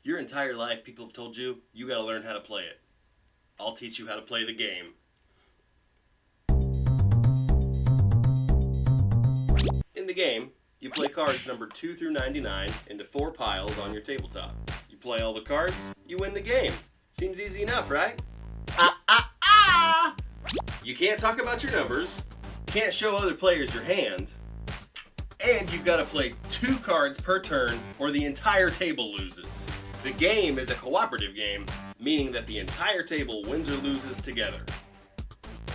Your entire life, people have told you, you gotta learn how to play it. I'll teach you how to play the game. In the game, you play cards numbered 2 through 99 into 4 piles on your tabletop. You play all the cards, you win the game. Seems easy enough, right? You can't talk about your numbers, can't show other players your hand, and you've got to play 2 cards per turn or the entire table loses. The game is a cooperative game, meaning that the entire table wins or loses together.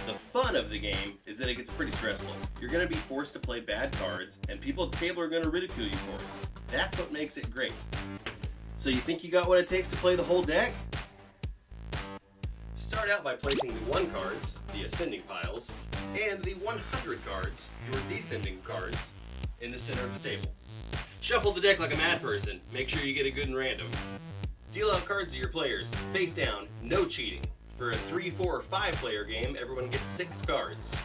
The fun of the game is that it gets pretty stressful. You're going to be forced to play bad cards, and people at the table are going to ridicule you for it. That's what makes it great. So you think you got what it takes to play the whole deck? Start out by placing the 1 cards, the ascending piles, and the 100 cards, your descending cards, in the center of the table. Shuffle the deck like a mad person. Make sure you get a good and random. Deal out cards to your players, face down, no cheating. For a 3, 4, or 5 player game, everyone gets 6 cards.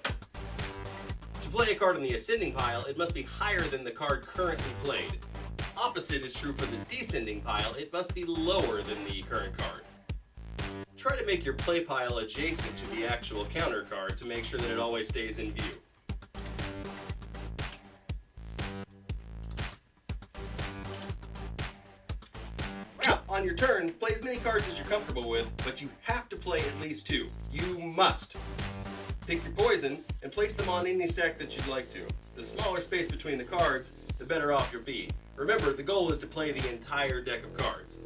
To play a card in the ascending pile, it must be higher than the card currently played. Opposite is true for the descending pile, it must be lower than the current card. Try to make your play pile adjacent to the actual counter card to make sure that it always stays in view. Now, on your turn, play as many cards as you're comfortable with, but you have to play at least 2. You must. Pick your poison and place them on any stack that you'd like to. The smaller space between the cards, the better off you'll be. Remember, the goal is to play the entire deck of cards.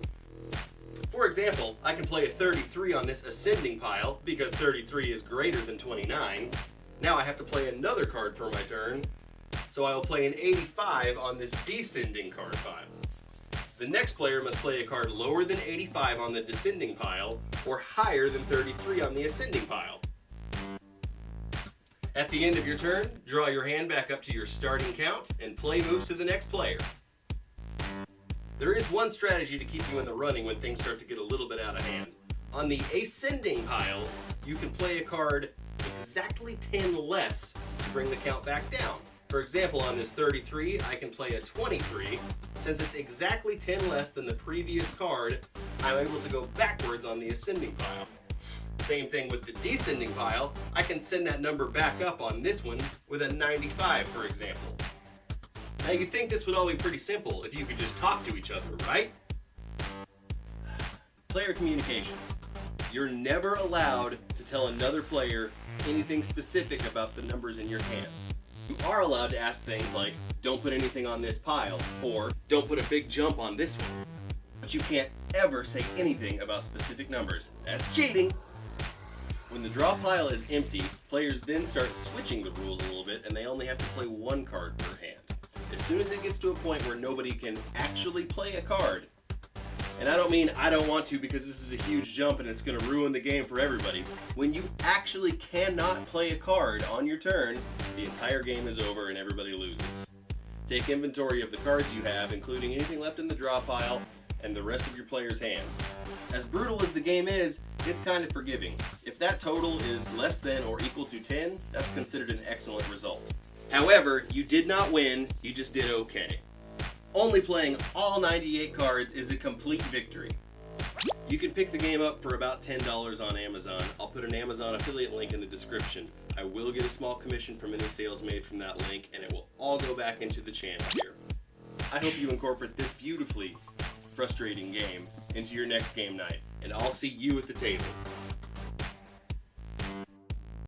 For example, I can play a 33 on this ascending pile because 33 is greater than 29. Now I have to play another card for my turn, so I will play an 85 on this descending card pile. The next player must play a card lower than 85 on the descending pile or higher than 33 on the ascending pile. At the end of your turn, draw your hand back up to your starting count and play moves to the next player. There is one strategy to keep you in the running when things start to get a little bit out of hand. On the ascending piles, you can play a card exactly 10 less to bring the count back down. For example, on this 33, I can play a 23. Since it's exactly 10 less than the previous card, I'm able to go backwards on the ascending pile. Same thing with the descending pile, I can send that number back up on this one with a 95, for example. Now you'd think this would all be pretty simple if you could just talk to each other, right? Player communication. You're never allowed to tell another player anything specific about the numbers in your hand. You are allowed to ask things like, don't put anything on this pile, or don't put a big jump on this one. But you can't ever say anything about specific numbers. That's cheating! When the draw pile is empty, players then start switching the rules a little bit and they only have to play 1 card per hand. As soon as it gets to a point where nobody can actually play a card, and I don't mean I don't want to because this is a huge jump and it's going to ruin the game for everybody. When you actually cannot play a card on your turn, the entire game is over and everybody loses. Take inventory of the cards you have, including anything left in the draw pile, and the rest of your players' hands. As brutal as the game is, it's kind of forgiving. If that total is less than or equal to 10, that's considered an excellent result. However, you did not win, you just did okay. Only playing all 98 cards is a complete victory. You can pick the game up for about $10 on Amazon. I'll put an Amazon affiliate link in the description. I will get a small commission from any sales made from that link, and it will all go back into the channel here. I hope you incorporate this beautifully frustrating game into your next game night, and I'll see you at the table.